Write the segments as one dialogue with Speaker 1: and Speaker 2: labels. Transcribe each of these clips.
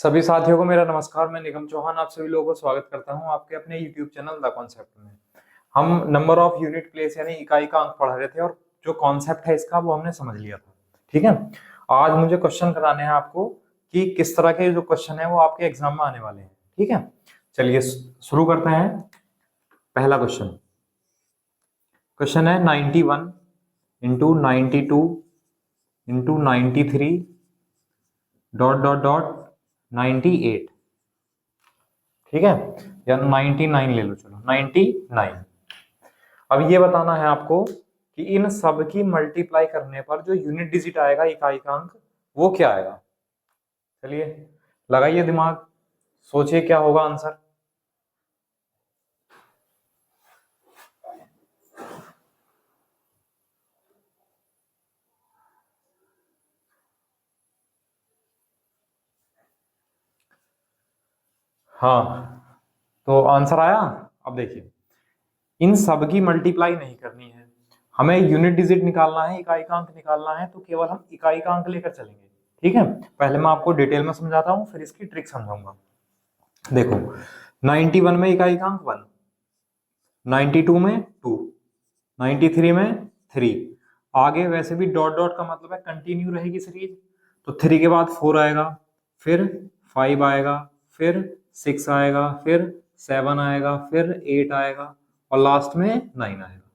Speaker 1: सभी साथियों को मेरा नमस्कार। मैं निगम चौहान आप सभी लोगों को स्वागत करता हूं आपके अपने YouTube चैनल द कॉन्सेप्ट में। हम नंबर ऑफ यूनिट प्लेस यानी इकाई का अंक पढ़ रहे थे और जो कॉन्सेप्ट है इसका वो हमने समझ लिया था। ठीक है, आज मुझे क्वेश्चन कराने हैं आपको कि किस तरह के जो क्वेश्चन है वो आपके एग्जाम में आने वाले हैं। ठीक है, चलिए शुरू करते हैं। पहला क्वेश्चन है 91 into 92 into 93 dot dot dot 98। ठीक है, या 99 ले लो, चलो 99। अब ये बताना है आपको कि इन सब की मल्टीप्लाई करने पर जो यूनिट डिजिट आएगा इकाई का अंक वो क्या आएगा। चलिए लगाइए दिमाग, सोचिए क्या होगा आंसर। हाँ, तो आंसर आया। अब देखिए, इन सब की मल्टीप्लाई नहीं करनी है, हमें यूनिट डिजिट निकालना है, इकाई का अंक निकालना है, तो केवल हम इकाई का अंक लेकर चलेंगे। ठीक है, पहले मैं आपको डिटेल में समझाता हूं, फिर इसकी ट्रिक समझाऊंगा। देखो, 91 में इकाई का अंक 1, 92 में 2, 93 में 3। आगे वैसे भी डॉट डॉट का मतलब है कंटिन्यू रहेगी सीरीज, तो 3 के बाद 4 आएगा, फिर 5 आएगा, फिर 6 आएगा, फिर 7 आएगा, फिर 8 आएगा और लास्ट में 9 आएगा।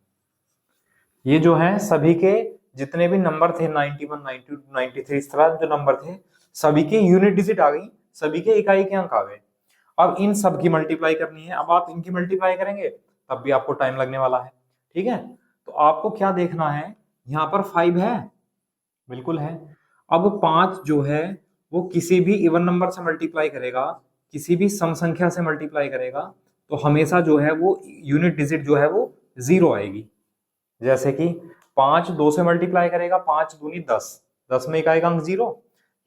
Speaker 1: ये जो है सभी के जितने भी नंबर थे 91, 92, 93 इस तरह जो नंबर थे सभी के यूनिट डिजिट आ गई, सभी के इकाई के अंक आ गए। अब इन सब की मल्टीप्लाई करनी है। अब आप इनकी मल्टीप्लाई करेंगे तब भी आपको टाइम लगने वाला है। ठीक है, तो आपको क्या देखना है, यहाँ पर 5 है, बिल्कुल है। अब 5 जो है वो किसी भी इवन नंबर से मल्टीप्लाई करेगा, किसी भी सम संख्या से मल्टीप्लाई करेगा, तो हमेशा जो है वो यूनिट डिजिट जो है वो 0 आएगी। जैसे कि 5 2 से मल्टीप्लाई करेगा, 5 दूनी 10, 10 में इकाई का अंक 0,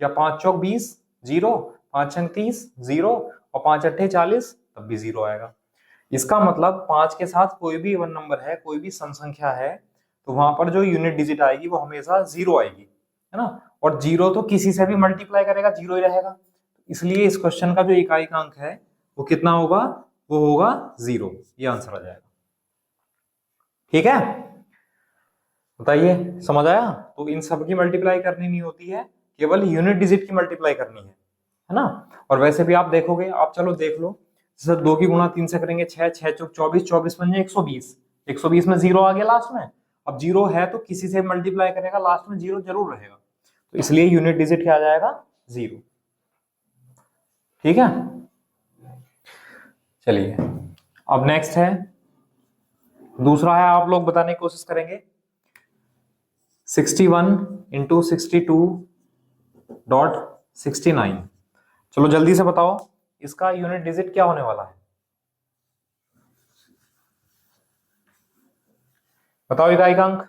Speaker 1: या 5 चौक 20 0, 5 छंग 30 0 और 5 अट्ठे 40 तब भी 0 आएगा। इसका मतलब 5 के साथ कोई भी इवन नंबर है, कोई भी सम संख्या है, तो वहां पर जो यूनिट डिजिट आएगी वो हमेशा 0 आएगी, है ना। और 0 तो किसी से भी मल्टीप्लाई करेगा 0 ही रहेगा, इसलिए इस क्वेश्चन का जो इकाई का अंक है वो कितना होगा, वो होगा 0। ये आंसर आ जाएगा। ठीक है, बताइए समझ आया। तो इन सब की मल्टीप्लाई करनी नहीं होती है, केवल यूनिट डिजिट की मल्टीप्लाई करनी है ना। और वैसे भी आप देखोगे, आप चलो देख लो, जैसे 2 की गुणा 3 से करेंगे 6, 6 चौक 24, 24 बन 120, 120 में 0 आ गया लास्ट में। अब 0 है तो किसी से मल्टीप्लाई करेगा लास्ट में 0 जरूर रहेगा, तो इसलिए यूनिट डिजिट क्या आ जाएगा, 0। ठीक है, चलिए अब नेक्स्ट है, दूसरा है, आप लोग बताने की कोशिश करेंगे। 61 इंटू 62 डॉट 69। चलो जल्दी से बताओ इसका यूनिट डिजिट क्या होने वाला है, बताओ इकाई का अंक।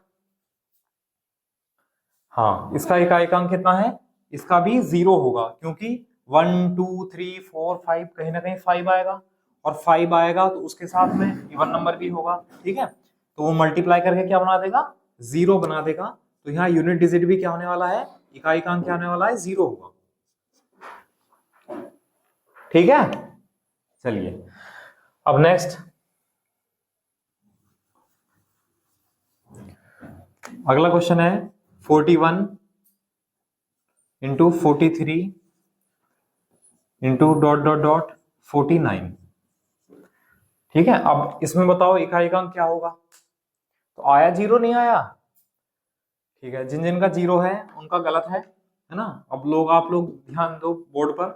Speaker 1: हाँ, इसका इकाई का अंक कितना है, इसका भी 0 होगा, क्योंकि 1 2 3 4 5 कहीं ना कहीं 5 आएगा, और 5 आएगा तो उसके साथ में इवन नंबर भी होगा। ठीक है, तो वो मल्टीप्लाई करके क्या बना देगा, 0 बना देगा। तो यहाँ यूनिट डिजिट भी क्या होने वाला है, इकाई का अंक क्या होने वाला है, 0 होगा। ठीक है, चलिए अब नेक्स्ट अगला क्वेश्चन है 41 into 43 into dot dot dot 49। ठीक है, अब इसमें बताओ इकाई का अंक क्या होगा। तो आया 0, नहीं आया। ठीक है, जिन जिन का 0 है उनका गलत है ना। अब आप लोग ध्यान दो बोर्ड पर,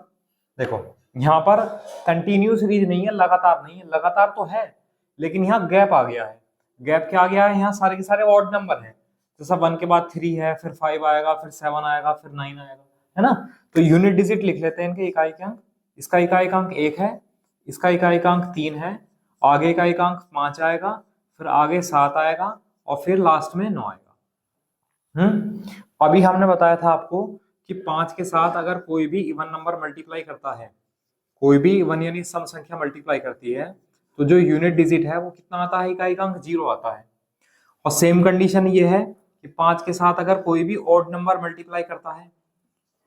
Speaker 1: देखो यहाँ पर कंटिन्यू सीरीज नहीं है, लगातार नहीं है, लगातार तो है लेकिन यहाँ गैप आ गया है। गैप क्या आ गया है, यहाँ सारे के सारे ऑड नंबर हैं, जैसा 1 के बाद 3 है, फिर 5 आएगा, फिर 7 आएगा, फिर 9 आएगा, है ना। तो यूनिट डिजिट लिख लेते हैं इनके इकाई के अंक। इसका इकाई का अंक 1 है, इसका इकाई का अंक 3 है, आगे इकाई का अंक 5 आएगा, फिर आगे 7 आएगा और फिर लास्ट में 9 आएगा। अभी हमने बताया था आपको कि 5 के साथ अगर कोई भी इवन नंबर मल्टीप्लाई करता है, कोई भी इवन यानी सम संख्या मल्टीप्लाई करती है, तो जो यूनिट डिजिट है वो कितना आता है, इकाई का अंक 0 आता है। और सेम कंडीशन ये है कि 5 के साथ अगर कोई भी ऑड नंबर मल्टीप्लाई करता है,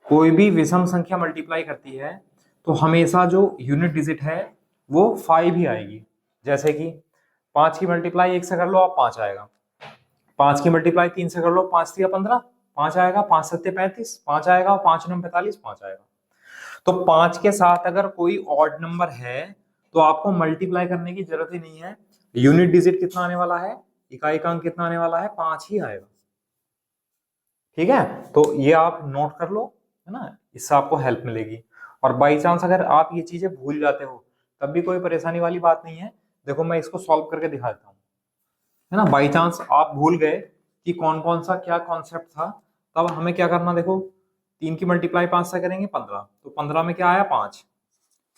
Speaker 1: कोई भी विषम संख्या मल्टीप्लाई करती है, तो हमेशा जो यूनिट डिजिट है वो 5 ही आएगी। जैसे कि 5 की मल्टीप्लाई 1 से कर लो आप 5 आएगा, 5 की मल्टीप्लाई 3 से कर लो 5 3 15 5 आएगा, 5 7 35 5 आएगा, 5 9 45 5 आएगा। तो 5 के साथ अगर कोई ऑड नंबर है तो आपको मल्टीप्लाई करने की जरूरत ही नहीं है। यूनिट डिजिट कितना आने वाला है, इकाई कितना आने वाला है, 5 ही आएगा। ठीक है, तो ये आप नोट कर लो, है ना, इससे आपको हेल्प मिलेगी। और बाई चांस अगर आप ये चीजें भूल जाते हो तब भी कोई परेशानी वाली बात नहीं है। देखो मैं इसको सॉल्व करके दिखा देता हूँ, है ना। बाई चांस आप भूल गए कि कौन कौन सा क्या कॉन्सेप्ट था, तब हमें क्या करना, देखो 3 की मल्टीप्लाई 5 से करेंगे 15, तो 15 में क्या आया 5।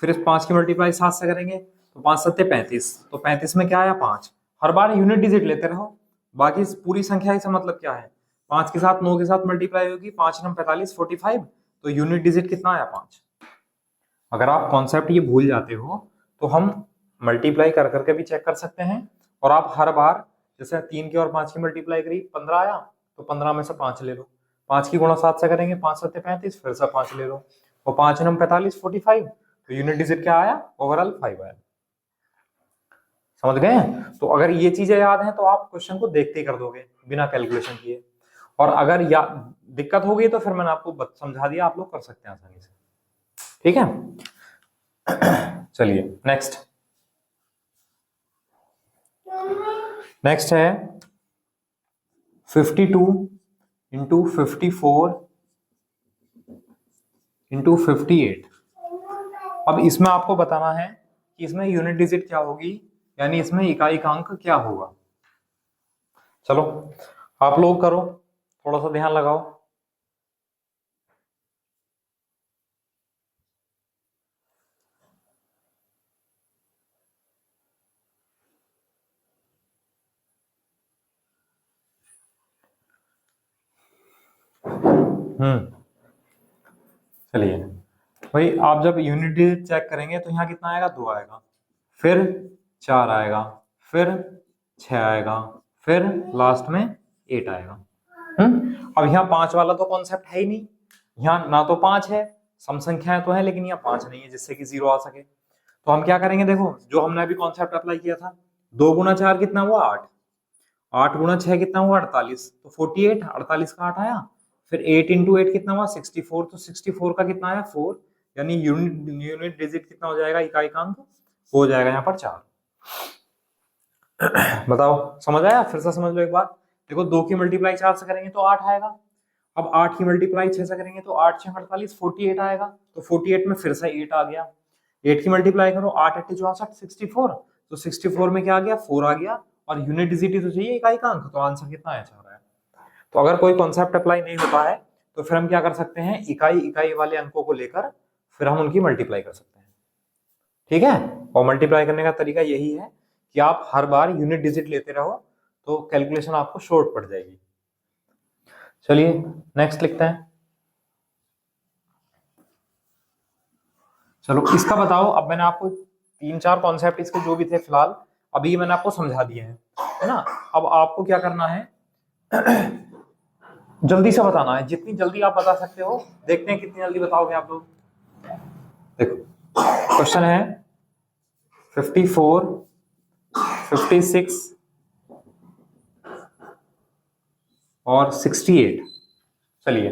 Speaker 1: फिर इस 5 की मल्टीप्लाई 7 से करेंगे तो 5 7 35, तो 35 में क्या आया 5। हर बार यूनिट डिजिट लेते रहो, बाकी पूरी संख्या से मतलब क्या है, 5 के साथ 9 के साथ मल्टीप्लाई होगी, 5 9 45 45, तो यूनिट डिजिट कितना आया 5। अगर आप कॉन्सेप्ट ये भूल जाते हो तो हम मल्टीप्लाई कर करके भी चेक कर सकते हैं, और आप हर बार जैसे 3 की और 5 की मल्टीप्लाई करी 15 आया तो 15 में से 5 ले लो, 5 की गुणा 7 से करेंगे 5 7 35, फिर से 5 ले लो, और 5 9 45 45, तो यूनिट डिजिट क्या आया, ओवरऑल 5 आया। समझ गए? तो अगर ये चीजें याद हैं तो आप क्वेश्चन को देखते ही कर दोगे बिना कैलकुलेशन किए, और अगर या दिक्कत हो गई तो फिर मैंने आपको समझा दिया, आप लोग कर सकते हैं आसानी से। ठीक है, चलिए नेक्स्ट है 52 इंटू 54 इंटू 58। अब इसमें आपको बताना है कि इसमें यूनिट डिजिट क्या होगी, यानी इसमें इकाई क्या होगा। चलो आप लोग करो, थोड़ा सा ध्यान लगाओ। चलिए भाई, आप जब यूनिट डिजिट चेक करेंगे तो यहाँ कितना आएगा, 2 आएगा, फिर 4 आएगा, फिर 6 आएगा, फिर लास्ट में 8 आएगा। अब यहाँ 5 वाला तो कॉन्सेप्ट है ही नहीं, यहाँ ना तो 5 है, सम संख्याएं तो है लेकिन यहाँ 5 नहीं है जिससे कि 0 आ सके। तो हम क्या करेंगे, देखो जो हमने अभी कॉन्सेप्ट अप्लाई किया था, 2 गुना 4 कितना हुआ 8, 8 गुना 6 कितना हुआ 48, तो 48, 48 का 8 आया, फिर 8 इंटू 8 कितना हुआ 64, तो 64 का कितना आया 4, यानी यूनिट डिजिट कितना हो जाएगा, इकाई हो जाएगा यहाँ पर 4। बताओ समझ आया? फिर से समझ लो एक बार। देखो 2 की मल्टीप्लाई 4 से करेंगे तो 8 आएगा, अब 8 की मल्टीप्लाई 6 से करेंगे तो 8 6 48 48 आएगा, तो 48 में फिर से 8 आ गया, 8 की मल्टीप्लाई करो 8 8 64 64, तो 64 में क्या आ गया 4 आ गया, और यूनिट डिजिट ही तो चाहिए इकाई का अंक, तो आंसर कितना आया 4 आया। तो अगर कोई कॉन्सेप्ट अप्लाई नहीं होता है तो फिर हम क्या कर सकते हैं, इकाई वाले अंकों को लेकर फिर हम उनकी मल्टीप्लाई कर सकते हैं। ठीक है, और मल्टीप्लाई करने का तरीका यही है कि आप हर बार यूनिट डिजिट लेते रहो तो कैलकुलेशन आपको शॉर्ट पड़ जाएगी। चलिए नेक्स्ट लिखते हैं। चलो इसका बताओ, अब मैंने आपको 3 4 कॉन्सेप्ट इसके जो भी थे फिलहाल अभी मैंने आपको समझा दिए हैं, है ना। अब आपको क्या करना है, जल्दी से बताना है, जितनी जल्दी आप बता सकते हो, देखते हैं कितनी जल्दी बताओगे आप लोग। देखो क्वेश्चन है 54 56 और 68। चलिए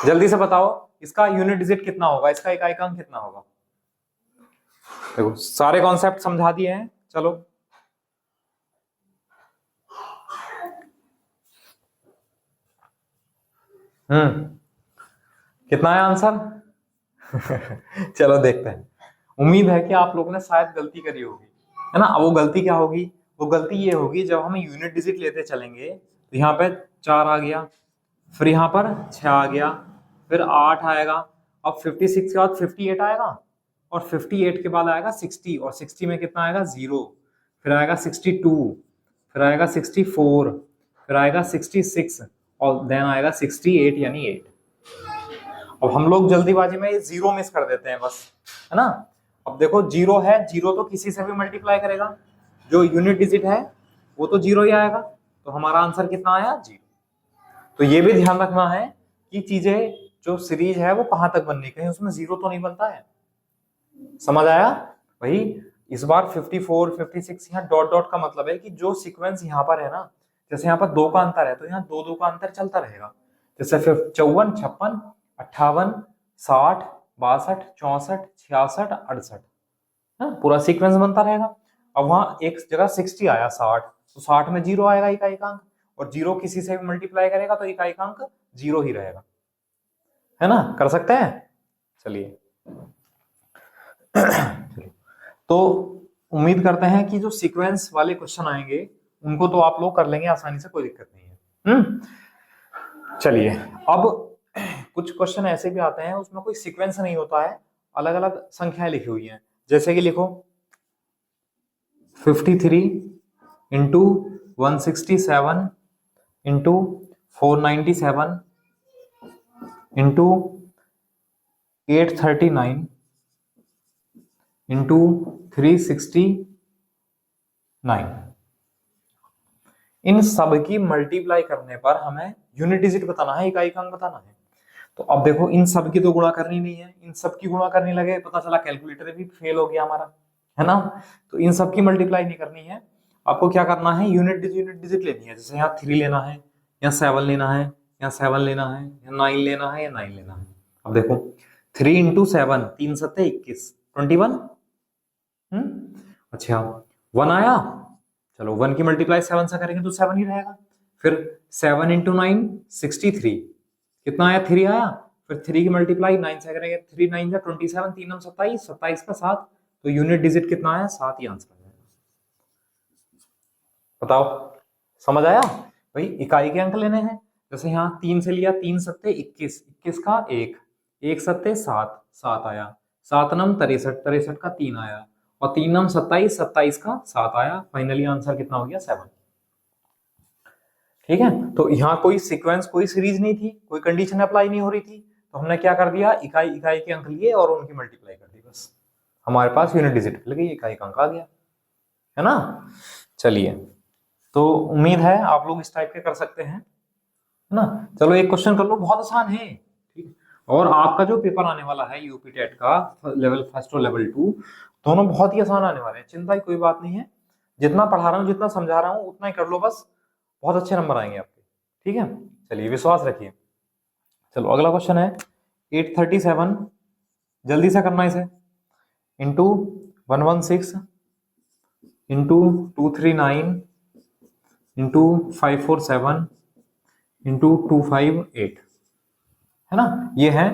Speaker 1: जल्दी से बताओ इसका यूनिट डिजिट कितना होगा, इसका इकाई अंक कितना होगा। देखो सारे कॉन्सेप्ट समझा दिए हैं, चलो कितना है आंसर? चलो देखते हैं। उम्मीद है कि आप लोगों ने शायद गलती करी होगी, है ना। अब वो गलती क्या होगी, वो गलती ये होगी जब हम यूनिट डिजिट लेते चलेंगे तो यहाँ पे 4 आ गया, फिर यहाँ पर 6 आ गया, फिर 8 आएगा, अब 56 के बाद 58 आएगा, और 58 के बाद आएगा 60, और 60 में कितना आएगा 0, फिर आएगा 62, फिर आएगा 64, फिर आएगा 66, और देन आएगा 68 यानी 8। अब हम लोग जल्दीबाजी में ये 0 मिस कर देते हैं बस, है ना। अब देखो 0 है, 0 तो किसी से भी मल्टीप्लाई करेगा, जो यूनिट डिजिट है वो तो 0 ही आएगा, तो हमारा आंसर कितना आया 0। तो ये भी ध्यान रखना है कि चीजें जो सीरीज है वो कहां तक बननी, कहीं उसमें 0 तो नहीं बनता है। समझ आया? वही इस बार 54 56 यहाँ डॉट डॉट का मतलब है कि जो सीक्वेंस यहाँ पर है ना, जैसे यहाँ पर 2 का अंतर है तो यहाँ 2 2 का अंतर चलता रहेगा। जैसे 54 56 58 60 62 64 66 68, है ना, पूरा सीक्वेंस बनता रहेगा। अब वहां एक जगह 60 आया 60, तो 60 में 0 आएगा इकाई का अंक, और 0 किसी से भी मल्टीप्लाई करेगा तो इकाई का अंक 0 ही रहेगा, है ना, कर सकते हैं। चलिए तो उम्मीद करते हैं कि जो सीक्वेंस वाले क्वेश्चन आएंगे उनको तो आप लोग कर लेंगे आसानी से, कोई दिक्कत नहीं है। चलिए अब कुछ क्वेश्चन ऐसे भी आते हैं उसमें कोई सीक्वेंस नहीं होता है, अलग अलग संख्याएं लिखी हुई हैं। जैसे कि लिखो 53 इंटू 167 इंटू 497 इंटू 839 इंटू 369। इन सब की मल्टीप्लाई करने पर हमें यूनिट डिजिट बताना है, इकाई का अंक बताना है। तो अब देखो इन सब की तो गुणा करनी नहीं है, इन सब की गुणा करने लगे पता चला कैलकुलेटर भी फेल हो गया हमारा, है ना। तो इन सब की मल्टीप्लाई नहीं करनी है, आपको क्या करना है, यूनिट डिजिट लेनी है। जैसे यहाँ 3 लेना है, यहाँ 7 लेना है, यहाँ 7 लेना है, यहाँ 9 लेना है, या 9 लेना है। अब देखो 3 इंटू 7 3 सत्ते 21 21। अच्छा 1 आया, चलो 1 की मल्टीप्लाई 7 से करेंगे तो 7 ही रहेगा। फिर 7 इंटू 9 63, कितना आया 3 आया। फिर 3 की मल्टीप्लाई 9 से करेंगे, 3 9 जा 27, 3 9 27, 27 का 7, तो यूनिट डिजिट कितना आया 7 ही आंसर आया। बताओ समझ आया? भाई इकाई के अंक लेने हैं, जैसे यहाँ 3 से लिया, 3 सत्ते 21, 21 का 1, 1 सत्ते 7, 7 आया, 7 नम 63, 63 का 3 आया, और 3 नम 27, 27 का 7 आया। फाइनली आंसर कितना हो गया 7। ठीक है, तो यहाँ कोई सीक्वेंस कोई सीरीज नहीं थी, कोई कंडीशन अप्लाई नहीं हो रही थी, तो हमने क्या कर दिया, इकाई इकाई के अंक लिए और उनकी मल्टीप्लाई कर दी, बस हमारे पास यूनिट डिजिट मिल गई, इकाई का अंक आ गया, है ना। चलिए तो उम्मीद है आप लोग इस टाइप के कर सकते हैं, है ना। चलो एक क्वेश्चन कर लो, बहुत आसान है, ठीक है। और आपका जो पेपर आने वाला है यूपी टेट का, लेवल फर्स्ट और लेवल 2 दोनों बहुत ही आसान आने वाले हैं, चिंता की कोई बात नहीं है। जितना पढ़ा रहा हूँ जितना समझा रहा हूँ उतना ही कर लो बस, बहुत अच्छे नंबर आएंगे आपके, ठीक है। चलिए विश्वास रखिए। चलो अगला क्वेश्चन है 837, जल्दी से करना इसे, इंटू 116 इंटू 239 इंटू 547 इंटू 258, है ना, ये है।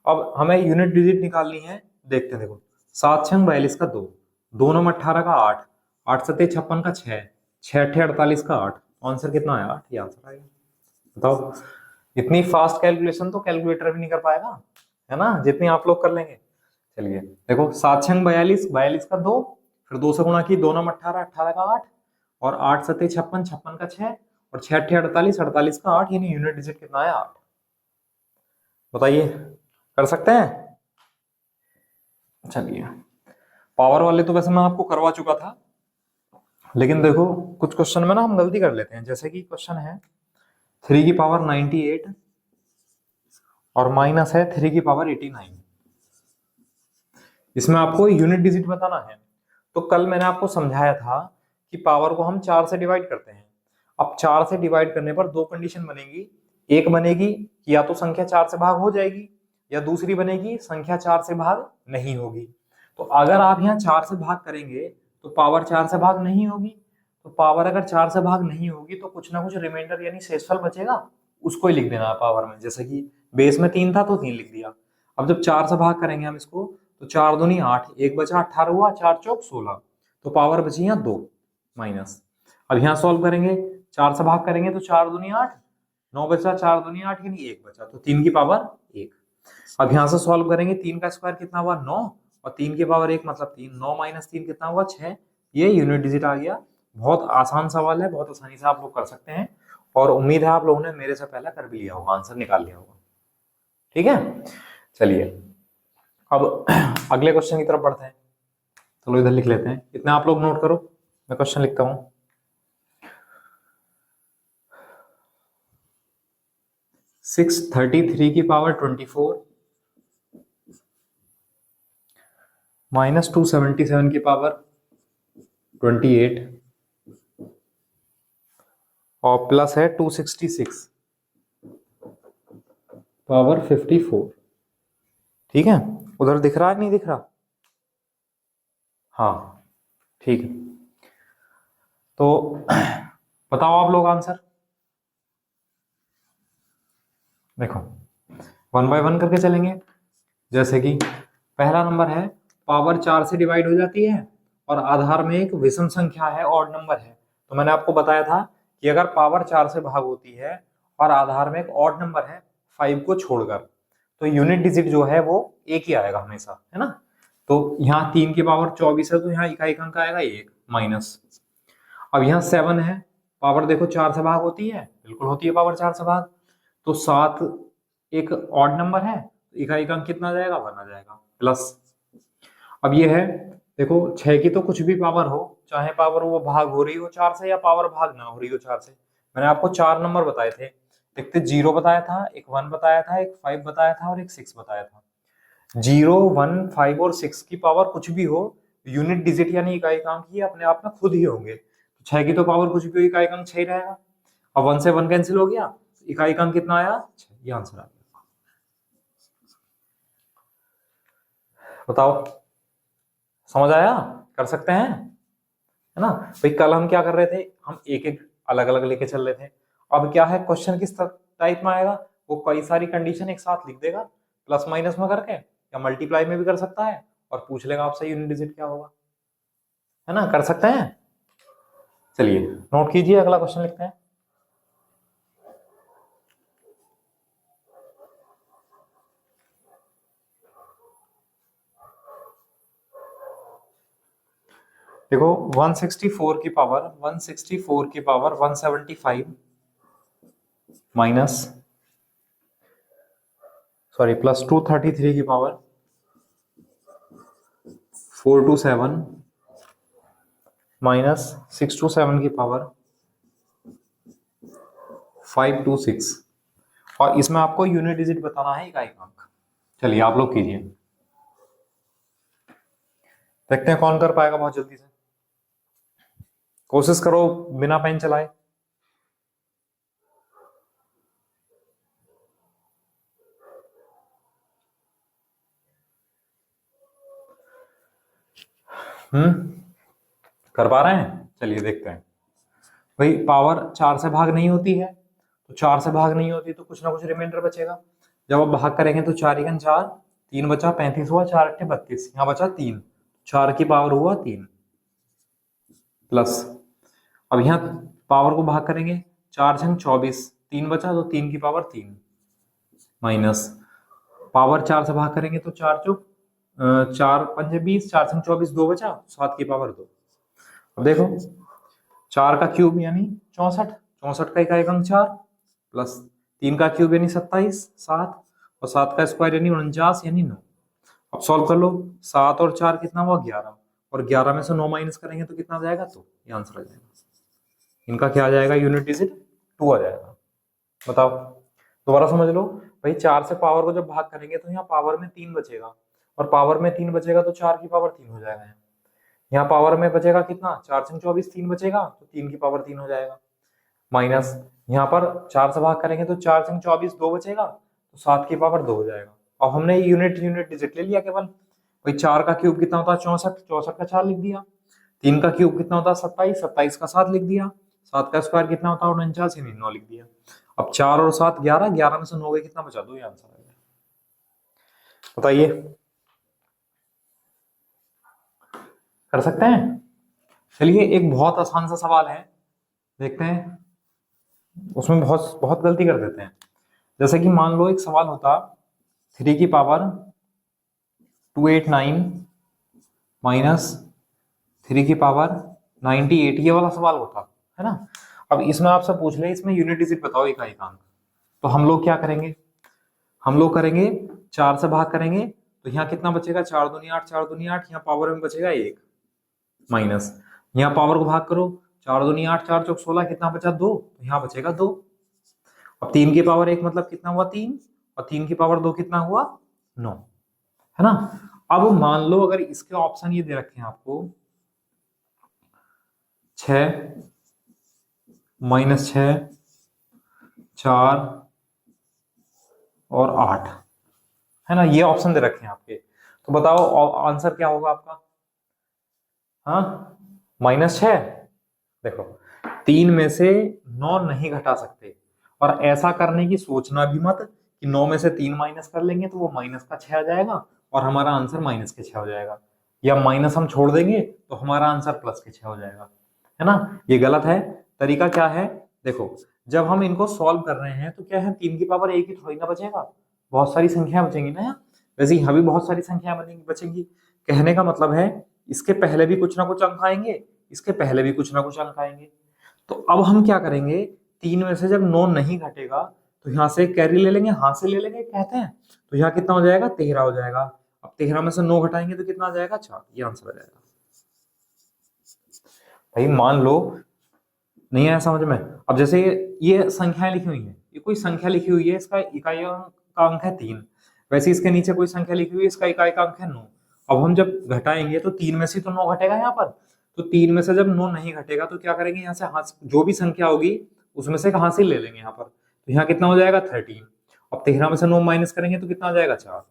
Speaker 1: अब हमें यूनिट डिजिट निकालनी है, देखते हैं, देखो 7 6 42 का 2, 2 9 18 का 8, 8 7 56 का 6, 6 8 48 का 8, आंसर कितना आया 8, ये आंसर आएगा। बताओ इतनी फास्ट कैलकुलेशन तो कैलकुलेटर भी नहीं कर पाएगा, है ना, जितनी आप लोग कर लेंगे। चलिए देखो 7 6 42, 42 का 2, फिर 2 से गुणा की, 2 9 18, 18 का 8, और 8 7 56, 56 का 6, और 6 8 48, 48 का 8, यानी यूनिट डिजिट कितना है 8। बताइए कर सकते हैं। चलिए पावर वाले तो वैसे मैं आपको करवा चुका था, लेकिन देखो कुछ क्वेश्चन में ना हम गलती कर लेते हैं। जैसे कि क्वेश्चन है 3 की पावर 98 और माइनस है 3 की पावर 89, इसमें आपको यूनिट डिजिट बताना है। तो कल मैंने आपको समझाया था कि पावर को हम 4 से डिवाइड करते हैं। अब 4 से डिवाइड करने पर दो कंडीशन बनेगी, एक बनेगी कि या तो संख्या 4 से भाग हो जाएगी, या दूसरी बनेगी संख्या 4 से भाग नहीं होगी। तो अगर आप यहाँ 4 से भाग करेंगे तो पावर 4 से भाग नहीं होगी, तो पावर अगर 4 से भाग नहीं होगी तो कुछ ना कुछ रिमाइंडर यानी शेषफल बचेगा, उसको ही लिख देना है पावर में। जैसे कि बेस में 3 था तो 3 लिख दिया। अब जब 4 से भाग करेंगे हम इसको, तो 4 दूनी 8, एक बचा 18 हुआ, 4 चौक 16, तो पावर बची यहाँ 2 माइनस। अब यहाँ सॉल्व करेंगे, 4 से भाग करेंगे तो 4 दूनी 8, 9 बचा, 4 दूनी 8 यानी 1 बचा, तो 3 की पावर 1। अब यहाँ से सॉल्व करेंगे, 3 का स्क्वायर कितना हुआ 9, और 3 की पावर 1 मतलब 3, 9 माइनस 3 कितना हुआ 6, ये यूनिट डिजिट आ गया। बहुत आसान सवाल है, बहुत आसानी से आप लोग कर सकते हैं, और उम्मीद है आप लोगों ने मेरे से पहले कर भी लिया होगा, आंसर निकाल लिया होगा, ठीक है। चलिए अब अगले क्वेश्चन की तरफ बढ़ते हैं। चलो इधर लिख लेते हैं, इतना आप लोग नोट करो, मैं क्वेश्चन लिखता हूं। 633 की पावर 24 -277 की पावर 28 और प्लस है 266 पावर 54। ठीक है, उधर दिख रहा है नहीं दिख रहा? हाँ ठीक है, तो बताओ आप लोग आंसर। देखो 1 बाय 1 करके चलेंगे। जैसे कि पहला नंबर है, पावर 4 से डिवाइड हो जाती है और आधार में एक विषम संख्या है, ऑड नंबर है। तो मैंने आपको बताया था कि अगर पावर 4 से भाग होती है और आधार में एक ऑड नंबर है 5 को छोड़कर, तो यूनिट डिजिट जो है वो एक ही आएगा हमेशा, है ना। तो यहाँ 3 की पावर 24 है, तो यहाँ इकाई अंक आएगा 1 माइनस। अब यहाँ 7 है, पावर देखो 4 से भाग होती है, बिल्कुल होती है पावर 4 से भाग, तो 7 एक ऑड नंबर है, इकाई का अंक कितना आ जाएगा 1 आ जाएगा, प्लस। अब ये है, देखो 6 की तो कुछ भी पावर हो, चाहे पावर वो भाग हो रही हो 4 से या पावर भाग ना हो रही हो 4 से। मैंने आपको 4 नंबर बताए थे, देखते 0 बताया था, एक 1 बताया था, एक 5 बताया था और एक 6 बताया था। 0, 1, 5 और 6 की पावर कुछ भी हो, यूनिट डिजिट यानी इकाई का अंक ये अपने आप में खुद ही होंगे। 6 की तो पावर कुछ भी हो, इकाई का अंक 6 रहेगा। अब 1 से 1 कैंसिल हो गया, इकाई का अंक कितना आया 6, ये आंसर आ गया। बताओ समझ आया? कर सकते हैं, है ना भाई। कल हम क्या कर रहे थे, हम एक एक अलग अलग लेके चल रहे थे। अब क्या है, क्वेश्चन किस टाइप में आएगा, वो कई सारी कंडीशन एक साथ लिख देगा प्लस माइनस में करके, या मल्टीप्लाई में भी कर सकता है, और पूछ लेगा आपसे यूनिट डिजिट क्या होगा, है ना। कर सकते हैं, चलिए नोट कीजिए, अगला क्वेश्चन लिखते हैं। देखो 164 की पावर 175 माइनस सॉरी प्लस 233 की पावर 427 माइनस 627 की पावर 526, और इसमें आपको यूनिट डिजिट बताना है इकाई का अंक। चलिए आप लोग कीजिए, देखते हैं कौन कर पाएगा बहुत जल्दी से। कोशिश करो बिना पेन चलाए। कर पा रहे हैं, चलिए देखते हैं। भाई पावर 4 से भाग नहीं होती है, तो 4 से भाग नहीं होती तो कुछ ना कुछ रिमाइंडर बचेगा। जब आप भाग करेंगे तो 4 1 4, 3 बचा 35 हुआ, 4 8 32, यहाँ बचा 3, 4 की पावर हुआ 3 प्लस। अब यहाँ पावर को भाग करेंगे, 4 6 24, 3 बचा तो 3 की पावर 3 माइनस। पावर 4 से भाग करेंगे तो 4 चौक 4 पंजे 20, 4 6 24, 2 बचा, 7 की पावर 2। अब देखो 4 का क्यूब यानी 64, 64 का इकाई अंक 4 प्लस 3 का क्यूब यानी 27, 7 और 7 का स्क्वायर यानी 49 यानी 9। अब सॉल्व कर लो, 7 और 4 कितना हुआ 11, और 11 में से 9 माइनस करेंगे तो कितना आ जाएगा, तो ये आंसर आ जाएगा। इनका क्या आ जाएगा, यूनिट डिजिट 2 आ जाएगा। बताओ दोबारा समझ लो भाई, 4 से पावर को जब भाग करेंगे तो यहाँ पावर में 3 बचेगा, और पावर में 3 बचेगा तो 4 की पावर 3 हो जाएगा। यहाँ पावर में बचेगा कितना, 4 6 24, 3 बचेगा तो 3 की पावर 3 हो जाएगा, माइनस यहाँ पर 4 से भाग करेंगे तो 4 6 24, 2 बचेगा तो 7 की पावर 2 हो जाएगा। अब हमने यूनिट डिजिट ले लिया केवल। भाई 4 का क्यूब कितना होता है 64, 64 का 4 लिख दिया। 3 का क्यूब कितना होता है 27, 27 का 7 लिख दिया। 7 का स्क्वायर कितना होता है 49 यानी 9 लिख दिया। अब 4 और 7 11, 11 में से 9 गए कितना बचा, 2, ये आंसर आ गया। बताइए कर सकते हैं। चलिए एक बहुत आसान सा सवाल है, देखते हैं, उसमें बहुत बहुत गलती कर देते हैं। जैसे कि मान लो एक सवाल होता 3 की पावर 289 माइनस 3 की पावर 98, ये वाला सवाल होता है ना। अब इसमें आपसे पूछ ले इसमें यूनिट डिजिट बताओ इकाई का अंक, तो हम लोग क्या करेंगे, हम लोग करेंगे 4 से भाग करेंगे तो यहाँ कितना बचेगा, 4 दूनी 8, 4 दूनी 8, यहाँ पावर में बचेगा 1 माइनस। यहाँ पावर को भाग करो, 4 दूनी 8, 4 चौक 16, कितना बचा 2, तो यहाँ बचेगा 2। अब 3 की पावर 1 मतलब कितना हुआ 3, और 3 की पावर 2 कितना हुआ 9, है ना। अब मान लो अगर इसके ऑप्शन ये दे रखे हैं आपको 6, -6, 4 और 8, है ना, ये ऑप्शन दे रखे हैं आपके, तो बताओ आंसर क्या होगा आपका? हाँ, -6। देखो, 3 में से 9 नहीं घटा सकते, और ऐसा करने की सोचना भी मत कि 9 में से 3 माइनस कर लेंगे तो वो माइनस का 6 आ जाएगा और हमारा आंसर माइनस के 6 हो जाएगा, या माइनस हम छोड़ देंगे तो हमारा आंसर प्लस के 6 हो जाएगा, है ना, ये गलत है। तरीका क्या है? देखो, जब हम इनको सॉल्व कर रहे हैं तो क्या है, 3 की पावर 1 ही थोड़ी ना बचेगा, बहुत सारी संख्या बचेंगी ना यार। वैसे यहाँ भी बहुत सारी संख्या बचेंगी। कहने का मतलब है इसके पहले भी कुछ ना कुछ अंक आएंगे, इसके पहले भी कुछ ना कुछ अंक आएंगे। तो अब हम क्या करेंगे, 3 में से जब 9 नहीं घटेगा तो यहाँ से कैरी ले लेंगे, हाथ से ले लेंगे कहते हैं, तो यहाँ कितना हो जाएगा, 13 हो जाएगा। अब 13 में से 9 घटाएंगे तो कितना आ जाएगा, 4, ये आंसर आ जाएगा। भाई मान लो नहीं आया समझ में। अब जैसे ये संख्याएं लिखी हुई है, ये कोई संख्या लिखी हुई है, इसका इकाई का अंक है 3, वैसे इसके नीचे कोई संख्या लिखी हुई है, इसका इकाई का अंक है 9। अब हम जब घटाएंगे तो 3 में से तो 9 घटेगा यहाँ पर, तो 3 में से जब 9 नहीं घटेगा तो क्या करेंगे, यहाँ से हाथ जो भी संख्या होगी उसमें से हाथ से ले लेंगे यहाँ पर, तो यहाँ कितना हो जाएगा, 13। अब 13 में से 9 माइनस करेंगे तो कितना आ जाएगा, 4,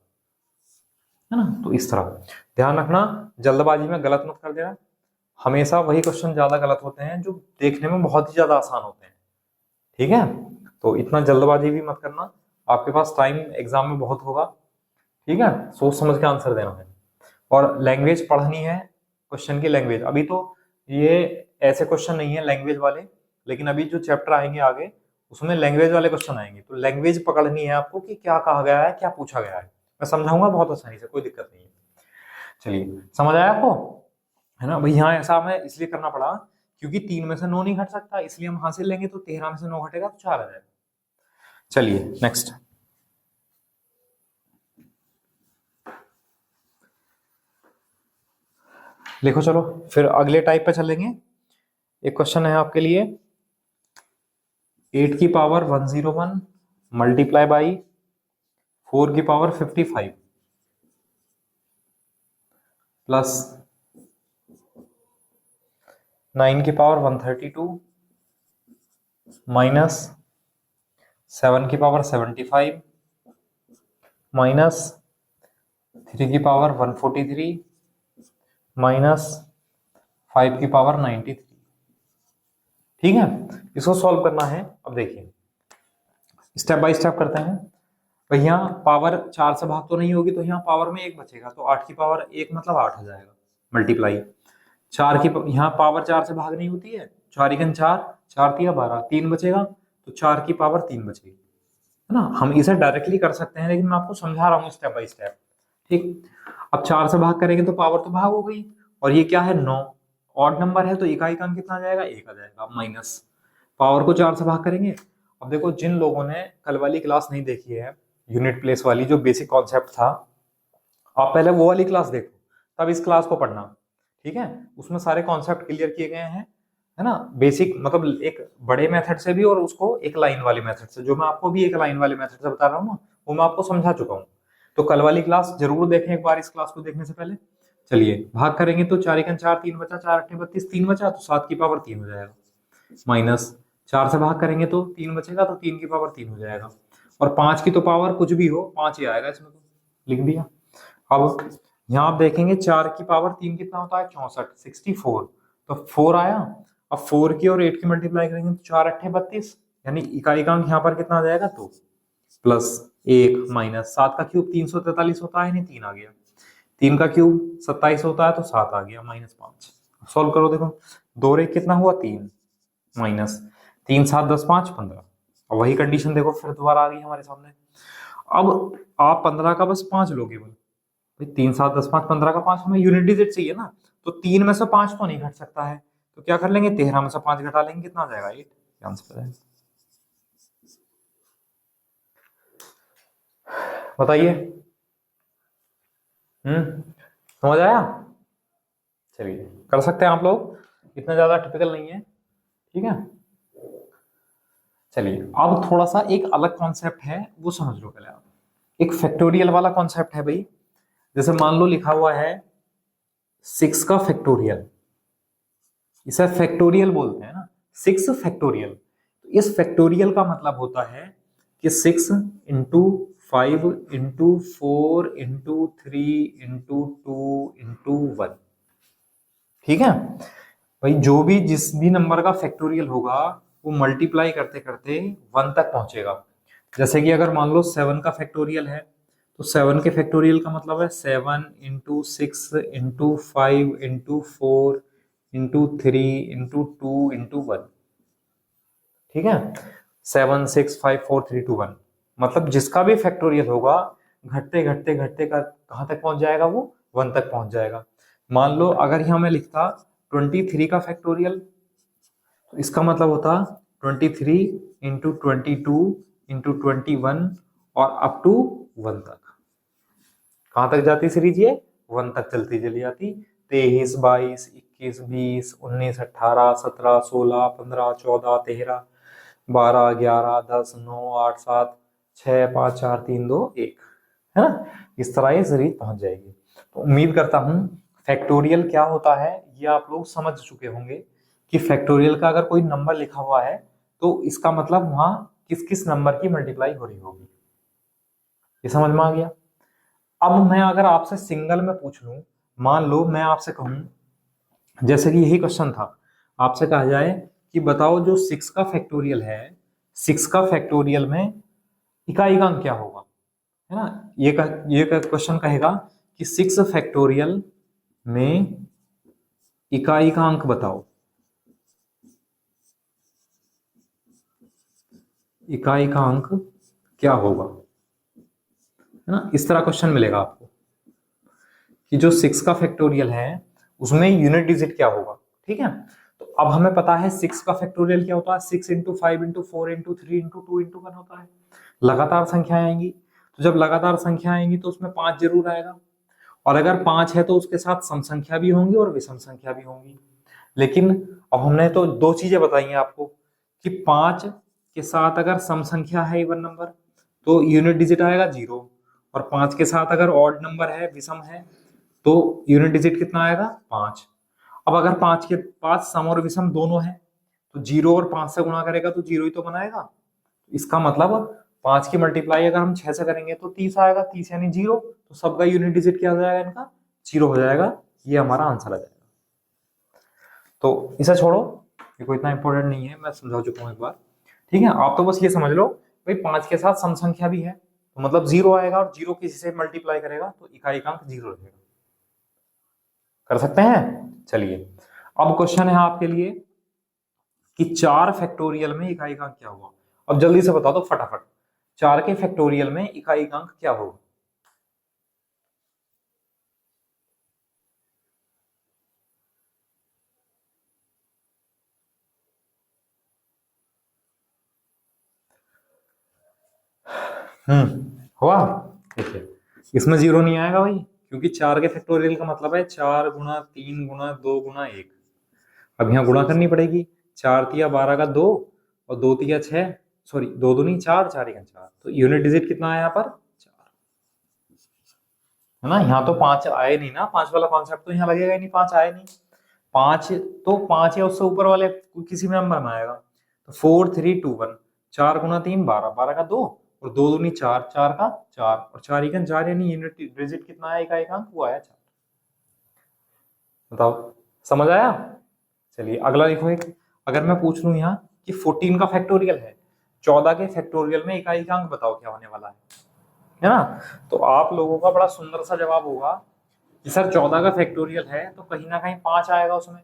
Speaker 1: है ना। तो इस तरह ध्यान रखना, जल्दबाजी में गलत मत कर देना। हमेशा वही क्वेश्चन ज्यादा गलत होते हैं जो देखने में बहुत ही ज्यादा आसान होते हैं, ठीक है। तो इतना जल्दबाजी भी मत करना, आपके पास टाइम एग्जाम में बहुत होगा, ठीक है, सोच समझ के आंसर देना है। और लैंग्वेज पढ़नी है, क्वेश्चन की लैंग्वेज। अभी तो ये ऐसे क्वेश्चन नहीं है लैंग्वेज वाले, लेकिन अभी जो चैप्टर आएंगे आगे उसमें लैंग्वेज वाले क्वेश्चन आएंगे, तो लैंग्वेज पकड़नी है आपको कि क्या कहा गया है, क्या पूछा गया है। मैं समझाऊंगा बहुत आसानी से, कोई दिक्कत नहीं है। चलिए, समझ आया आपको, है ना भाई। यहाँ ऐसा हमें इसलिए करना पड़ा क्योंकि 3 में से 9 नहीं घट सकता, इसलिए हम हासिल लेंगे, तो 13 में से 9 घटेगा तो 4 आ जाएगा। चलिए नेक्स्ट, लिखो चलो, फिर अगले टाइप पे चलेंगे। एक क्वेश्चन है आपके लिए, 8 की पावर 101 मल्टीप्लाई बाई 4 की पावर 55 प्लस 9 की पावर 132 माइनस 7 की पावर 75 माइनस 3 की पावर 143 माइनस 5 की पावर 93, ठीक है। इसको सॉल्व करना है। अब देखिए, स्टेप बाय स्टेप करते हैं। तो यहाँ पावर 4 से भाग तो नहीं होगी, तो यहाँ पावर में 1 बचेगा, तो 8 की पावर 1 मतलब 8 हो जाएगा, मल्टीप्लाई 4 की, यहाँ पावर 4 से भाग नहीं होती है, 4 एकन 4, 4 तिया 12, 3 बचेगा, तो 4 की पावर 3 बचेगी, है ना। हम इसे डायरेक्टली कर सकते हैं, लेकिन मैं आपको समझा रहा हूँ स्टेप बाय स्टेप, ठीक। अब 4 से भाग करेंगे तो पावर तो भाग हो गई, और ये क्या है, 9, ऑड नंबर है तो इकाई का अंक कितना आ जाएगा, 1 आ जाएगा, माइनस पावर को 4 से भाग करेंगे। अब देखो, जिन लोगों ने कल वाली क्लास नहीं देखी है, यूनिट प्लेस वाली, जो बेसिक कॉन्सेप्ट था, आप पहले वो वाली क्लास देखो, तब इस क्लास को पढ़ना, ठीक है। उसमें सारे कॉन्सेप्ट क्लियर किए गए हैं, है ना। बेसिक मतलब एक बड़े मेथड से भी, और उसको एक लाइन वाले मेथड से, जो मैं आपको भी एक लाइन वाले मेथड से बता रहा हूँ ना, वो मैं आपको समझा चुका हूँ। तो कल वाली क्लास जरूर देखें एक बार, इस क्लास को देखने से पहले। चलिए, भाग करेंगे तो 4 एकन 4, 3 बचा, 4 अट्ठे 32, 3 बचा, तो 7 की पावर 3 हो जाएगा, माइनस 4 से भाग करेंगे तो 3 बचेगा, तो 3 की पावर 3 हो जाएगा, और 5 की तो पावर कुछ भी हो, 5 ही आएगा इसमें, तो लिख दिया। अब यहाँ आप देखेंगे 4 की पावर 3 कितना होता है, 64, 64, तो 4 आया। अब 4 की और 8 की मल्टीप्लाई करेंगे तो 4 अट्ठे 32, यानी इकाई का अंक यहाँ पर कितना आ जाएगा, 2, प्लस 1 माइनस 7 का क्यूब 343 होता है, नहीं 3 आ गया, 3 का क्यूब 27 होता है, तो 7 आ गया, माइनस 5। सॉल्व करो, देखो 2 रे कितना हुआ, 3, माइनस 3 7 10 5 15। अब वही कंडीशन देखो फिर दोबारा आ गई हमारे सामने। अब आप 15 का बस 5 लोगे, भाई 3 7 10 5 15 का 5, हमें यूनिट डिजिट चाहिए ना, तो 3 में से 5 तो नहीं घट सकता है, तो क्या कर लेंगे, 13 में से 5 घटा लेंगे, कितना आ जाएगा, 8, आंसर है। बताइए, समझ आया। चलिए, कर सकते हैं आप लोग, इतना ज्यादा टिपिकल नहीं है, ठीक है। चलिए, अब थोड़ा सा एक अलग कॉन्सेप्ट है, वो समझ लो पहले आप। एक फैक्टोरियल वाला कॉन्सेप्ट है भाई, जैसे मान लो लिखा हुआ है 6 का फैक्टोरियल, इसे फैक्टोरियल बोलते हैं ना, 6 फैक्टोरियल। तो इस फैक्टोरियल का मतलब होता है कि 6 into 5 into 4 into 3 into 2 into 1। ठीक है भाई, जो भी जिस भी नंबर का फैक्टोरियल होगा वो मल्टीप्लाई करते करते 1 तक पहुंचेगा। जैसे कि अगर मान लो 7 का फैक्टोरियल है, तो 7 के फैक्टोरियल का मतलब है 7 into 6 into 5 into 4 into 3 into 2 into 1। ठीक है, 7 6 5 4 3 2 1, मतलब जिसका भी फैक्टोरियल होगा घटते घटते घटते का कहां तक पहुंच जाएगा, वो 1 तक पहुंच जाएगा। मान लो अगर यहां मैं लिखता 23 का फैक्टोरियल, तो इसका मतलब होता 23 इंटू 22 इंटू 21 और अप टू 1 तक। कहां तक जाती सीरीज ये? 1 तक चलती चली जाती। 23 22 21 20 19 18 17 16 15 14 13 12 11 10 9 8 7 6 5 4 3 2 1, है ना? इस तरह ये सीरीज पहुंच जाएगी। तो उम्मीद करता हूं फैक्टोरियल क्या होता है ये आप लोग समझ चुके होंगे कि फैक्टोरियल का अगर कोई नंबर लिखा हुआ है तो इसका मतलब वहां किस किस नंबर की मल्टीप्लाई हो रही होगी। ये समझ में आ गया? अब मैं अगर आपसे सिंगल में पूछ लूं, मान लो मैं आपसे कहूं, जैसे कि यही क्वेश्चन था, आपसे कहा जाए कि बताओ जो 6 का फैक्टोरियल है, 6 का फैक्टोरियल में इकाई का अंक क्या होगा, है ना? ये क्वेश्चन कहेगा कि 6 फैक्टोरियल में इकाई का अंक बताओ, इकाई का अंक क्या होगा, है ना? इस तरह क्वेश्चन मिलेगा आपको कि जो 6 का फैक्टोरियल है उसमें यूनिट डिजिट क्या होगा। ठीक है, तो अब हमें पता है 6 का फैक्टोरियल क्या होता है, 6 into 5 into 4 into 3 into 2 into 1 होता है। लगातार संख्याएं आएंगी, तो जब लगातार संख्या आएंगी तो उसमें 5 जरूर आएगा, और अगर 5 है तो उसके साथ सम संख्या भी होंगी और विषम संख्या भी होंगी। लेकिन अब हमने तो दो चीजें बताई हैं आपको कि 5 के साथ अगर सम संख्या है इवन नंबर तो यूनिट डिजिट आएगा 0, और 5 के साथ अगर ऑड नंबर है विषम है तो यूनिट डिजिट कितना आएगा 5। अब अगर 5 के पास सम और विषम दोनों है तो 0 और 5 से गुणा करेगा तो 0 ही तो बनाएगा। इसका मतलब 5 की मल्टीप्लाई अगर हम 6 से करेंगे तो 30 आएगा, 30 यानी 0, तो सबका यूनिट डिजिट क्या हो जाएगा, इनका 0 हो जाएगा। ये हमारा आंसर आ जाएगा। तो इसे छोड़ो, ये कोई इतना इंपॉर्टेंट नहीं है, मैं समझा चुका हूं एक बार। ठीक है, आप तो बस ये समझ लो भाई 5 के साथ सम संख्या भी है तो मतलब 0 आएगा, और 0 किसी से मल्टीप्लाई करेगा तो इकाई का अंक 0 रहेगा। कर सकते हैं? चलिए, अब क्वेश्चन है आपके लिए कि 4 फैक्टोरियल में इकाई का अंक क्या होगा। अब जल्दी से बता दो फटाफट, 4 के फैक्टोरियल में इकाई का अंक क्या होगा? हुआ? देखिए, इसमें 0 नहीं आएगा भाई, क्योंकि 4 के फैक्टोरियल का मतलब है 4 गुना 3 गुना 2 गुना 1। अब यहाँ गुणा करनी पड़ेगी, 4 तिया 12 का 2 और 2 तिया 6, सॉरी 2 दूनी 4, 4 एक 4, तो यूनिट डिजिट कितना है यहाँ पर 4, है ना? यहाँ तो 5 आए नहीं ना, 5 वाला कॉन्सेप्ट तो यहाँ लगेगा ही नहीं, 5 आए नहीं। 5 तो 5 या उससे ऊपर वाले किसी भी नंबर में आएगा। तो 4 3 2 1, 4 गुना 3 12, 12 का 2 और 2 दूनी 4, 4 का 4 और 4 इकन 4, यानी यूनिट डिजिट कितना आया इकाई का अंक, वो आया 4। बताओ, समझ आया? चलिए अगला लिखो एक, अगर मैं पूछ लूं यहाँ कि 14 का फैक्टोरियल है, 14 के फैक्टोरियल में इकाई का अंक बताओ क्या होने वाला है ना? तो आप लोगों का बड़ा सुंदर सा जवाब होगा कि सर 14 का फैक्टोरियल है तो कहीं ना कहीं 5 आएगा उसमें,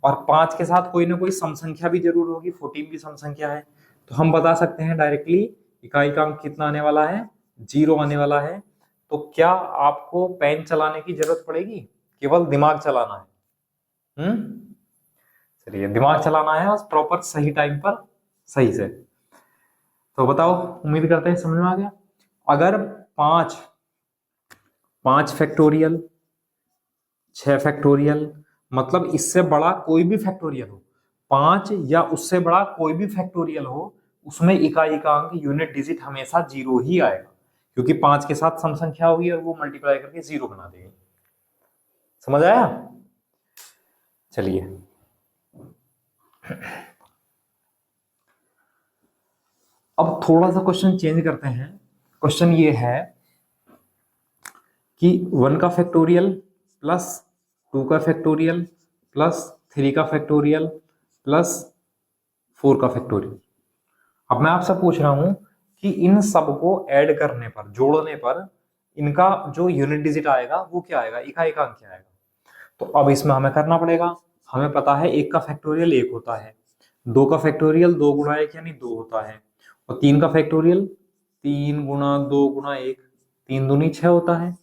Speaker 1: और 5 के साथ कोई ना कोई सम संख्या भी जरूर होगी, 14 भी सम संख्या है, तो हम बता सकते हैं डायरेक्टली इकाई का अंक कितना आने वाला है, 0 आने वाला है। तो क्या आपको पेन चलाने की जरूरत पड़ेगी, केवल दिमाग चलाना है। चलिए, दिमाग चलाना है बस प्रॉपर सही टाइम पर सही से। तो बताओ, उम्मीद करते हैं समझ में आ गया। अगर 5 फैक्टोरियल, 6 फैक्टोरियल, मतलब इससे बड़ा कोई भी फैक्टोरियल हो, 5 या उससे बड़ा कोई भी फैक्टोरियल हो, उसमें इकाई का अंक यूनिट डिजिट हमेशा 0 ही आएगा, क्योंकि 5 के साथ सम संख्या होगी और वो मल्टीप्लाई करके 0 बना देगी। समझ आया? चलिए अब थोड़ा सा क्वेश्चन चेंज करते हैं। क्वेश्चन ये है कि 1 का फैक्टोरियल प्लस 2 का फैक्टोरियल प्लस 3 का फैक्टोरियल प्लस 4 का फैक्टोरियल। अब मैं आपसे पूछ रहा हूं कि इन सब को ऐड करने पर, जोड़ने पर इनका जो यूनिट डिजिट आएगा वो क्या आएगा, इकाई अंक क्या आएगा। तो अब इसमें हमें करना पड़ेगा, हमें पता है 1 का फैक्टोरियल 1 होता है, 2 का फैक्टोरियल 2 गुणा 1 यानी 2 होता है, और 3 का फैक्टोरियल 3 गुणा 2 गुणा 1 3 दूनी 6 होता है,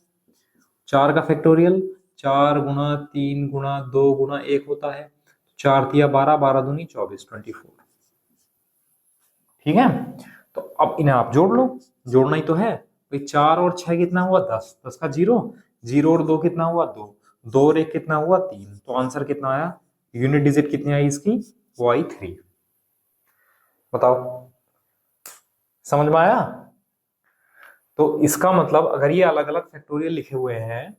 Speaker 1: 4 का फैक्टोरियल 4 गुणा 3 गुणा 2 गुणा 1 होता है, 4 तिया 12 12 दूनी 24 24। ठीक है, तो अब इन्हें आप जोड़ लो, जोड़ना ही तो है भाई। 4 और 6 कितना हुआ 10, 10 का 0, 0 और 2 कितना हुआ 2, 2 और 1 कितना हुआ 3। तो आंसर कितना आया, यूनिट डिजिट कितनी आई इसकी, वो आई 3। बताओ समझ में आया? तो इसका मतलब अगर ये अलग अलग फैक्टोरियल लिखे हुए हैं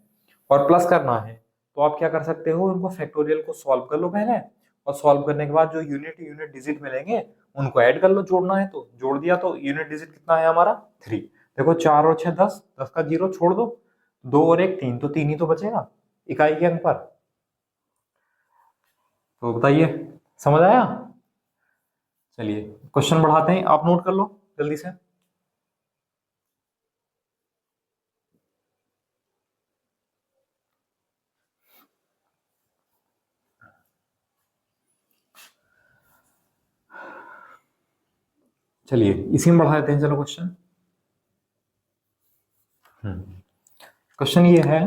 Speaker 1: और प्लस करना है तो आप क्या कर सकते हो, उनको फैक्टोरियल को सॉल्व कर लो पहले, और सॉल्व करने के बाद जो यूनिट डिजिट मिलेंगे उनको ऐड कर लो। जोड़ना है तो जोड़ दिया, तो यूनिट डिजिट कितना है हमारा 3। देखो 4 और 6 10, 10 का 0 छोड़ दो, 2 और 1 3, तो 3 ही तो बचेगा इकाई के अंक पर। तो बताइए समझ आया? चलिए क्वेश्चन बढ़ाते हैं, आप नोट कर लो जल्दी से। चलिए इसी में बढ़ा देते हैं, चलो क्वेश्चन। क्वेश्चन ये है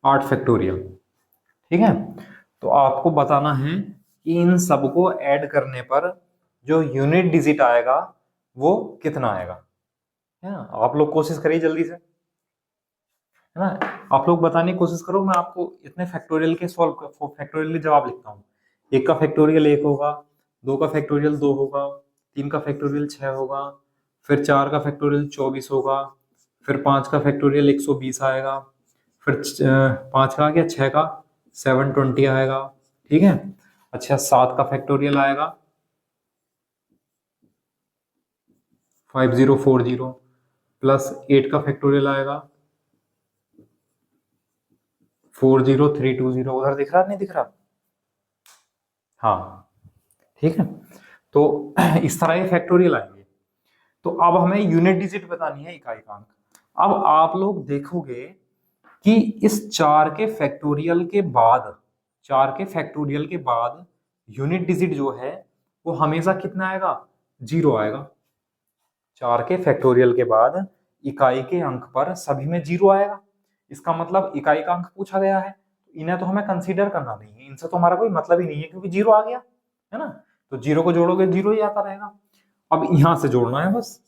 Speaker 1: 8 फैक्टोरियल। ठीक है, तो आपको बताना है कि इन सबको ऐड करने पर जो यूनिट डिजिट आएगा वो कितना आएगा। है ना, आप लोग कोशिश करिए जल्दी से, है ना, आप लोग बताने की कोशिश करो। मैं आपको इतने फैक्टोरियल के फैक्टोरियल जवाब लिखता हूँ। 1 का फैक्टोरियल 1 होगा, 2 का फैक्टोरियल 2 होगा, 3 का फैक्टोरियल 6 होगा, फिर 4 का फैक्टोरियल 24 होगा, फिर 5 का फैक्टोरियल 120 आएगा, फिर 5 का आ गया, 6 का 720 आएगा। ठीक है, अच्छा 7 का फैक्टोरियल आएगा 5040, प्लस 8 का फैक्टोरियल आएगा 40320। उधर दिख रहा नहीं दिख रहा? हाँ ठीक है, तो इस तरह ये फैक्टोरियल आएंगे। तो अब हमें यूनिट डिजिट बतानी है, इकाई अंक। अब आप लोग देखोगे कि इस 4 के फैक्टोरियल के बाद, 4 के फैक्टोरियल के बाद यूनिट डिजिट जो है वो हमेशा कितना आएगा, 0 आएगा। 4 के फैक्टोरियल के बाद इकाई के अंक पर सभी में 0 आएगा। इसका मतलब इकाई का अंक पूछा गया है, इन्हें तो हमें कंसीडर करना नहीं है, इनसे तो हमारा कोई मतलब ही नहीं है, क्योंकि 0 आ गया है ना। तो 0 को जोड़ोगे 0 ही आता रहेगा। अब यहां से जोड़ना है बस।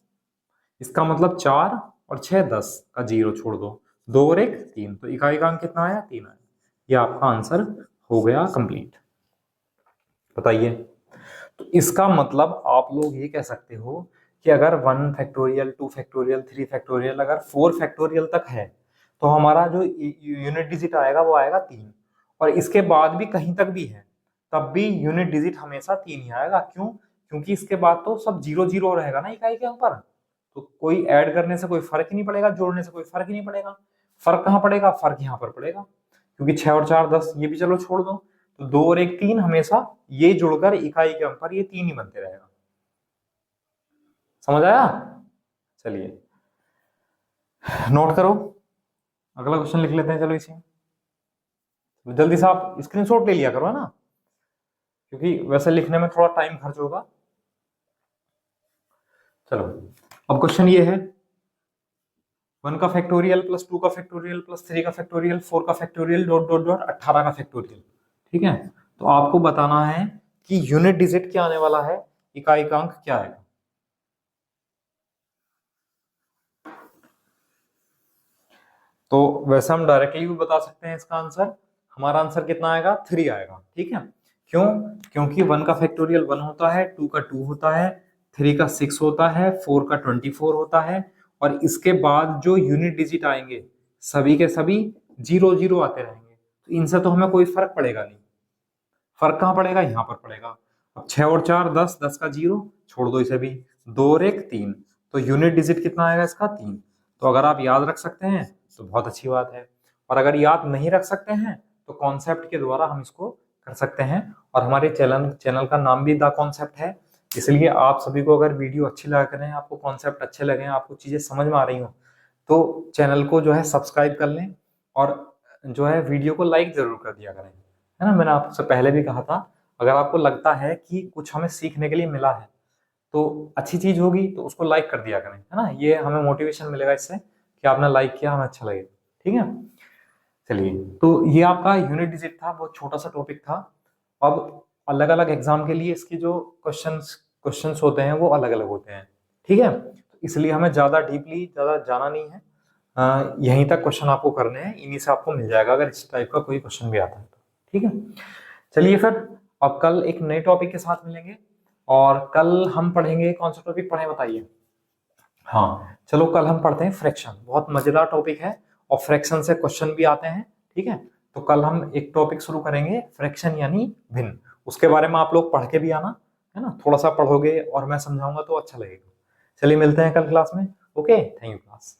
Speaker 1: इसका मतलब 4 और 6 10 का 0 छोड़ दो, 2 और 1 3, तो इकाई का अंक कितना आया 3 आया। ये आपका आंसर हो गया कंप्लीट। बताइए, तो इसका मतलब आप लोग ये कह सकते हो कि अगर 1 फैक्टोरियल 2 फैक्टोरियल 3 फैक्टोरियल अगर 4 फैक्टोरियल तक है तो हमारा जो यूनिट डिजिट आएगा वो आएगा 3, और इसके बाद भी कहीं तक भी है तब भी यूनिट डिजिट हमेशा 3 ही आएगा। क्यों? क्योंकि इसके बाद तो सब 0 0 रहेगा ना इकाई के अंक पर, तो कोई ऐड करने से कोई फर्क ही नहीं पड़ेगा, जोड़ने से कोई फर्क ही नहीं पड़ेगा। फर्क कहाँ पड़ेगा, फर्क यहाँ पर पड़ेगा, क्योंकि 6 और 4 10, ये भी चलो छोड़ दो, तो 2 और 1 3, हमेशा ये जुड़कर इकाई के अंक पर ये 3 ही बनते रहेगा। समझ आया? चलिए नोट करो, अगला क्वेश्चन लिख लेते हैं। चलो इसे जल्दी से आप स्क्रीनशॉट ले लिया करो, है ना, क्योंकि वैसे लिखने में थोड़ा टाइम खर्च होगा। चलो अब क्वेश्चन ये है 1 का फैक्टोरियल प्लस 2 का फैक्टोरियल प्लस 3 का फैक्टोरियल 4 का फैक्टोरियल डॉट डॉट डॉट 18 का फैक्टोरियल। ठीक है, तो आपको बताना है कि यूनिट डिजिट क्या आने वाला है, इकाई का अंक क्या है। तो वैसे हम डायरेक्टली भी बता सकते हैं इसका आंसर। हमारा आंसर कितना आएगा 3 आएगा। ठीक है, क्यों? क्योंकि 1 का फैक्टोरियल 1 होता है, 2 का 2 होता है, 3 का 6 होता है, 4 का 24 होता है, और इसके बाद जो यूनिट डिजिट आएंगे सभी के सभी 0 0 आते रहेंगे। तो इनसे तो हमें कोई फर्क पड़ेगा नहीं। फर्क कहाँ पड़ेगा? यहाँ पर पड़ेगा। अब 6 और 4 10, 10 का 0 छोड़ दो इसे भी, 2 और 1 3, तो यूनिट डिजिट कितना आएगा इसका? 3। तो अगर आप याद रख सकते हैं तो बहुत अच्छी बात है, और अगर याद नहीं रख सकते हैं तो कॉन्सेप्ट के द्वारा हम इसको कर सकते हैं। और हमारे चैनल का नाम भी द कॉन्सेप्ट है, इसलिए आप सभी को अगर वीडियो अच्छी लगा करें, आपको कॉन्सेप्ट अच्छे लगे, आपको चीजें समझ में आ रही हो, तो चैनल को जो है सब्सक्राइब कर लें, और जो है वीडियो को लाइक जरूर कर दिया करें, है ना। मैंने आपसे पहले भी कहा था, अगर आपको लगता है कि कुछ हमें सीखने के लिए मिला है तो अच्छी चीज होगी तो उसको लाइक कर दिया करें, है ना। ये हमें मोटिवेशन मिलेगा इससे कि आपने लाइक किया, हमें अच्छा लगे। ठीक है, चलिए, तो ये आपका यूनिट डिजिट था, बहुत छोटा सा टॉपिक था। अब अलग अलग एग्जाम के लिए इसकी जो क्वेश्चंस होते हैं वो अलग अलग होते हैं। ठीक है, तो इसलिए हमें ज्यादा डीपली ज्यादा जाना नहीं है, यहीं तक क्वेश्चन आपको करने हैं, इन्हीं से आपको मिल जाएगा अगर इस टाइप का कोई क्वेश्चन भी आता है तो। ठीक है, चलिए फिर अब कल एक नए टॉपिक के साथ मिलेंगे, और कल हम पढ़ेंगे, कौन सा टॉपिक पढ़े बताइए? हाँ चलो, कल हम पढ़ते हैं फ्रैक्शन, बहुत मजेदार टॉपिक है, और फ्रैक्शन से क्वेश्चन भी आते हैं। ठीक है, तो कल हम एक टॉपिक शुरू करेंगे, फ्रैक्शन यानी भिन्न। उसके बारे में आप लोग पढ़ के भी आना, है ना, थोड़ा सा पढ़ोगे और मैं समझाऊंगा तो अच्छा लगेगा। चलिए मिलते हैं कल क्लास में। Okay, thank you class.